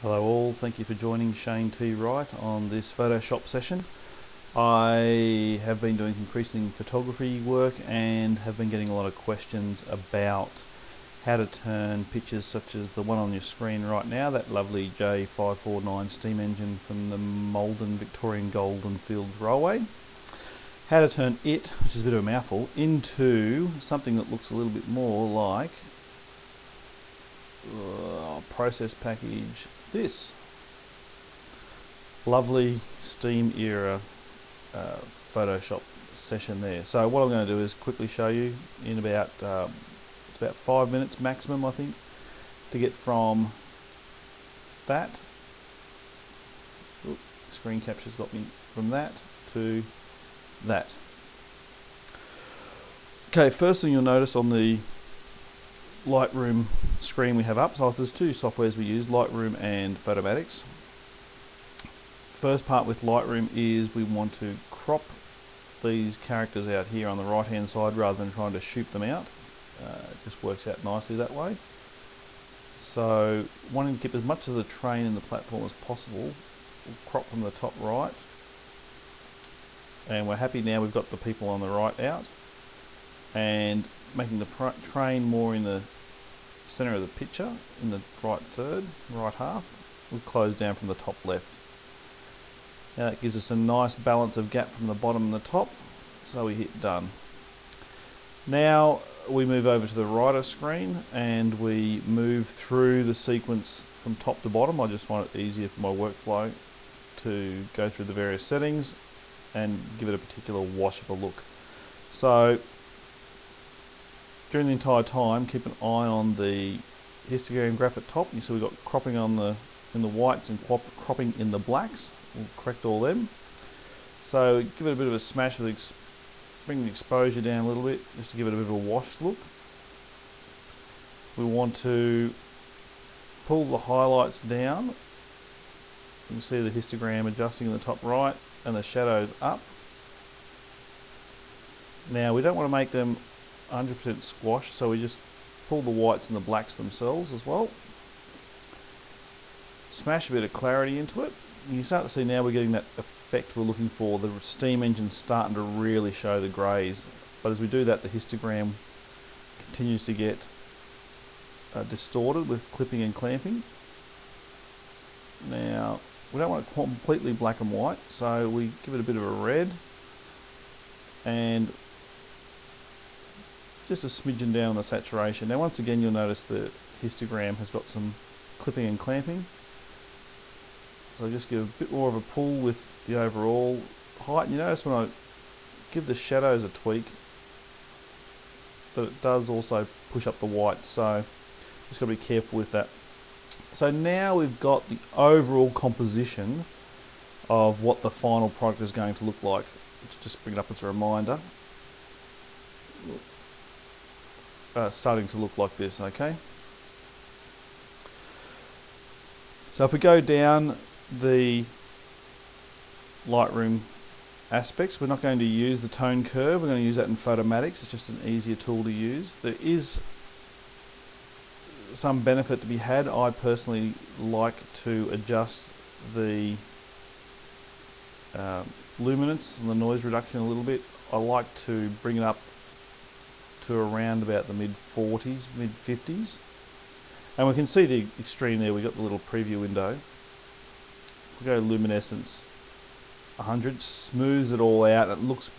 Hello all, thank you for joining Shayne T Wright on this Photoshop session. I have been doing increasing photography work and have been getting a lot of questions about how to turn pictures such as the one on your screen right now, that lovely J549 Steam engine from the Maldon Victorian Golden Fields Railway. How to turn it, which is a bit of a mouthful, into something that looks a little bit more like process package this. Lovely Steam era Photoshop session there. So what I'm going to do is quickly show you in about it's about 5 minutes maximum, I think, to get from that. Oop, screen capture's got me from that to that. Okay, first thing you'll notice on the Lightroom screen we have up, so there's two softwares we use, Lightroom and Photomatix. First part with Lightroom is we want to crop these characters out here on the right hand side rather than trying to shoot them out. It just works out nicely that way. So wanting to keep as much of the train in the platform as possible, we'll crop from the top right, and we're happy now we've got the people on the right out, and making the train more in the center of the picture, in the right half. We close down from the top left. Now that gives us a nice balance of gap from the bottom and the top, so we hit done. Now we move over to the writer screen and we move through the sequence from top to bottom. I just find it easier for my workflow to go through the various settings and give it a particular wash of a look. So during the entire time, keep an eye on the histogram graph at top. You see we've got cropping in the whites and cropping in the blacks. We'll correct all them. So give it a bit of a smash with bring the exposure down a little bit, just to give it a bit of a washed look. We want to pull the highlights down. You can see the histogram adjusting in the top right and the shadows up. Now we don't want to make them 100% squashed, so we just pull the whites and the blacks themselves as well. Smash a bit of clarity into it. You can start to see now we're getting that effect we're looking for. The steam engine's starting to really show the greys, but as we do that, the histogram continues to get distorted with clipping and clamping. Now we don't want it completely black and white, so we give it a bit of a red and just a smidgen down on the saturation. Now once again you'll notice the histogram has got some clipping and clamping, so just give a bit more of a pull with the overall height. You notice when I give the shadows a tweak that it does also push up the whites, so just got to be careful with that. So now we've got the overall composition of what the final product is going to look like. Let's just bring it up as a reminder. Starting to look like this, okay? So if we go down the Lightroom aspects, we're not going to use the tone curve, we're going to use that in Photomatix. It's just an easier tool to use. There is some benefit to be had. I personally like to adjust the luminance and the noise reduction a little bit. I like to bring it up to around about the mid-40s, mid-50s. And we can see the extreme there, we've got the little preview window. If we go luminescence 100, smooths it all out, it looks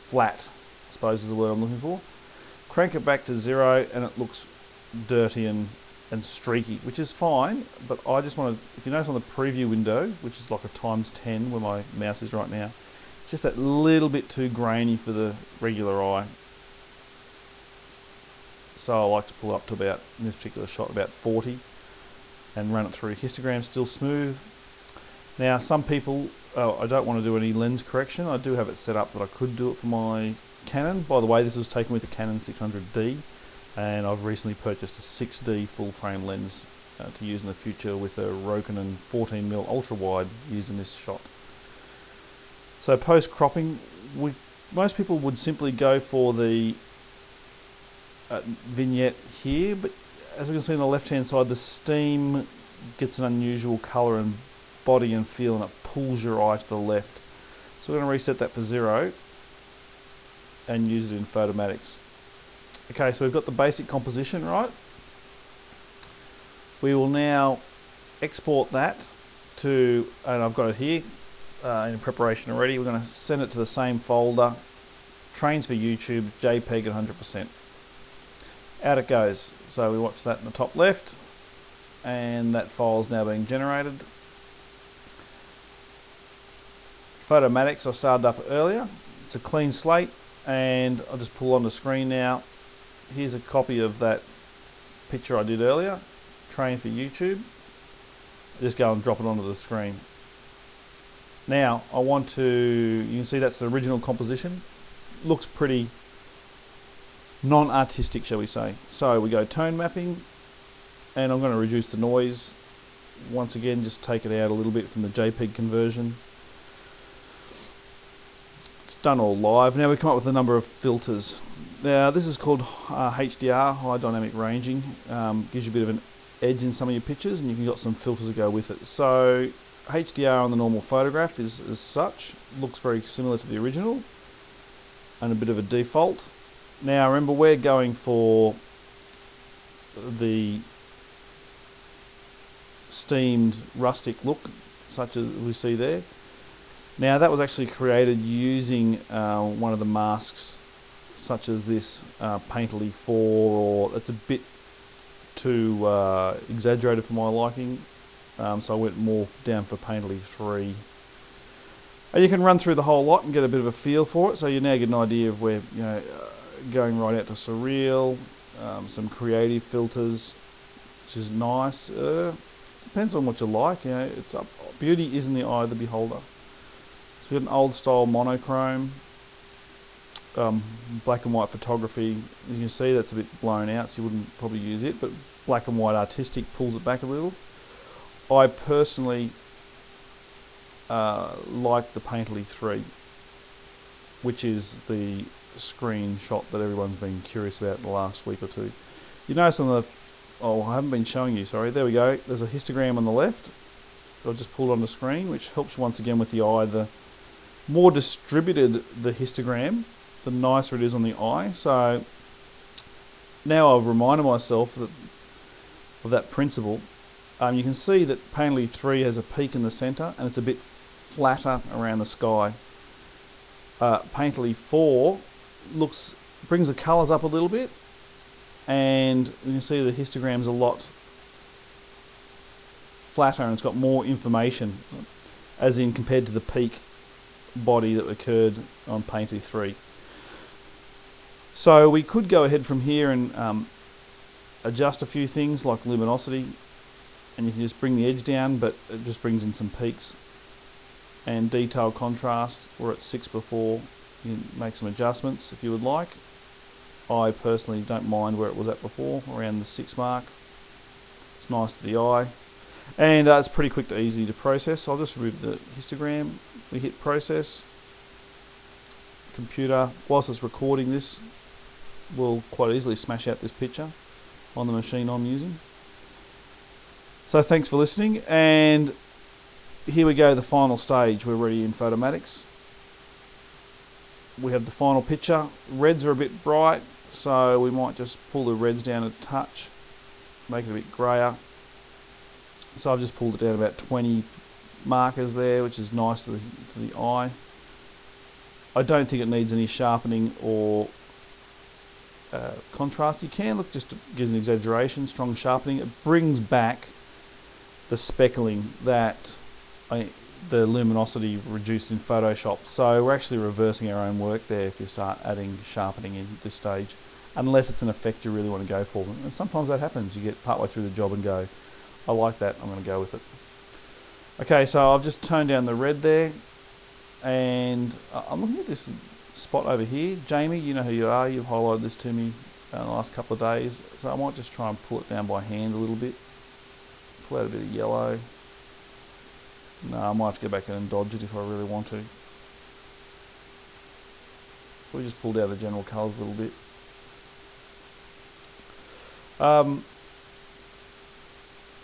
flat, I suppose is the word I'm looking for. Crank it back to 0 and it looks dirty and streaky, which is fine, but I just want to, if you notice on the preview window, which is like a ×10 where my mouse is right now, it's just that little bit too grainy for the regular eye. So I like to pull up to about, in this particular shot, about 40 and run it through. Histogram still smooth. Now some people, I don't want to do any lens correction. I do have it set up that I could do it for my Canon. By the way, this was taken with the Canon 600D, and I've recently purchased a 6D full frame lens to use in the future with a Rokinon 14mm ultra wide used in this shot. So post cropping, most people would simply go for the vignette here, but as we can see on the left hand side, the steam gets an unusual colour and body and feel, and it pulls your eye to the left. So we're going to reset that for 0 and use it in Photomatix. Okay, so we've got the basic composition right. We will now export that to, and I've got it here in preparation already. We're going to send it to the same folder, trains for YouTube, JPEG at 100%. Out it goes. So we watch that in the top left, and that file is now being generated. Photomatix I started up earlier. It's a clean slate, and I'll just pull on the screen now. Here's a copy of that picture I did earlier, train for YouTube. Just go and drop it onto the screen. Now I want to, you can see that's the original composition. Looks pretty non-artistic, shall we say. So we go tone mapping, and I'm going to reduce the noise. Once again, just take it out a little bit from the JPEG conversion. It's done all live. Now we come up with a number of filters. Now this is called HDR, High Dynamic Ranging. Gives you a bit of an edge in some of your pictures, and you've got some filters to go with it. So HDR on the normal photograph is as such. Looks very similar to the original, and a bit of a default. Now remember, we're going for the steamed rustic look, such as we see there. Now that was actually created using one of the masks, such as this Painterly 4, or it's a bit too exaggerated for my liking, so I went more down for Painterly 3. And you can run through the whole lot and get a bit of a feel for it, so you now get an idea of where, you know, going right out to surreal, some creative filters, which is nice. Depends on what you like. You know, it's up. Beauty is in the eye of the beholder. So we've got an old style monochrome, black and white photography. As you can see, that's a bit blown out, so you wouldn't probably use it, but black and white artistic pulls it back a little. I personally like the Painterly 3, which is the screenshot that everyone's been curious about in the last week or two. You notice on the, oh, I haven't been showing you, sorry, there we go. There's a histogram on the left. I'll just pull it on the screen, which helps once again with the eye. The more distributed the histogram, the nicer it is on the eye. So now I've reminded myself that of that principle. You can see that Painterly 3 has a peak in the centre, and it's a bit flatter around the sky. Painterly 4 brings the colours up a little bit, and you can see the histogram's a lot flatter, and it's got more information, as in compared to the peak body that occurred on Painterly 3. So we could go ahead from here and adjust a few things like luminosity, and you can just bring the edge down, but it just brings in some peaks. And detail contrast, we're at 6 before. You can make some adjustments if you would like. I personally don't mind where it was at before, around the 6 mark. It's nice to the eye, and it's pretty quick to easy to process. I'll just remove the histogram. We hit process. Computer, whilst it's recording this, will quite easily smash out this picture on the machine I'm using. So thanks for listening, and here we go, the final stage. We're ready in Photomatix. We have the final picture. Reds are a bit bright, so we might just pull the reds down a touch, make it a bit grayer. So I've just pulled it down about 20 markers there, which is nice to the eye. I don't think it needs any sharpening or contrast. You can look, just gives an exaggeration, strong sharpening. It brings back the speckling that the luminosity reduced in Photoshop. So we're actually reversing our own work there if you start adding sharpening in this stage, unless it's an effect you really want to go for. And sometimes that happens. You get partway through the job and go, I like that, I'm going to go with it. Okay, so I've just toned down the red there, and I'm looking at this spot over here. Jamie, you know who you are, you've highlighted this to me in the last couple of days, so I might just try and pull it down by hand a little bit, pull out a bit of yellow. No, I might have to go back in and dodge it if I really want to. We just pull down the general colours a little bit.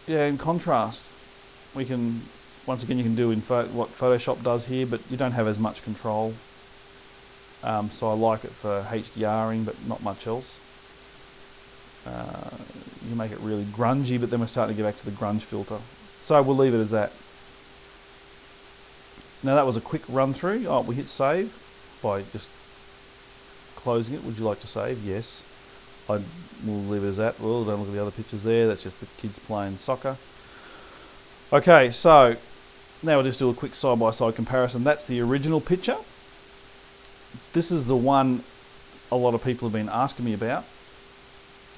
yeah, in contrast, we can, once again, you can do in what Photoshop does here, but you don't have as much control. So I like it for HDRing, but not much else. You make it really grungy, but then we're starting to get back to the grunge filter. So we'll leave it as that. Now that was a quick run through. Oh, we hit save by just closing it. Would you like to save? Yes. We'll leave it as that. Well, don't look at the other pictures there. That's just the kids playing soccer. Okay, so now we'll just do a quick side-by-side comparison. That's the original picture. This is the one a lot of people have been asking me about,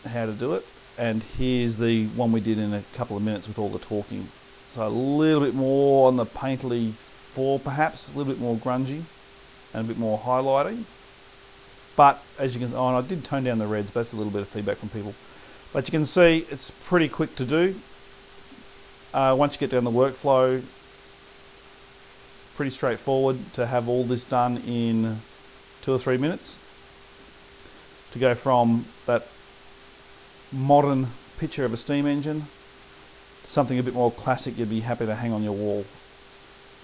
how to do it. And here's the one we did in a couple of minutes with all the talking. So a little bit more on the painterly 4 perhaps, a little bit more grungy and a bit more highlighting. But as you can see, oh, and I did tone down the reds, but that's a little bit of feedback from people. But you can see it's pretty quick to do. Once you get down the workflow, pretty straightforward to have all this done in 2 or 3 minutes. To go from that modern picture of a steam engine to something a bit more classic you'd be happy to hang on your wall.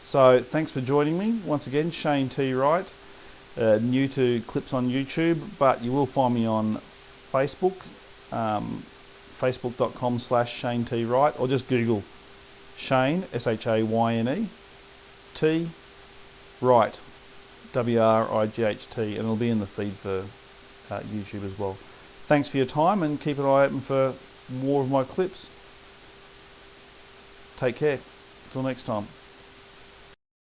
So thanks for joining me. Once again, Shayne T Wright, new to clips on YouTube, but you will find me on Facebook, facebook.com/ShayneTWright, or just Google Shayne, S-H-A-Y-N-E, T, Wright, W-R-I-G-H-T, and it'll be in the feed for YouTube as well. Thanks for your time, and keep an eye open for more of my clips. Take care. Until next time.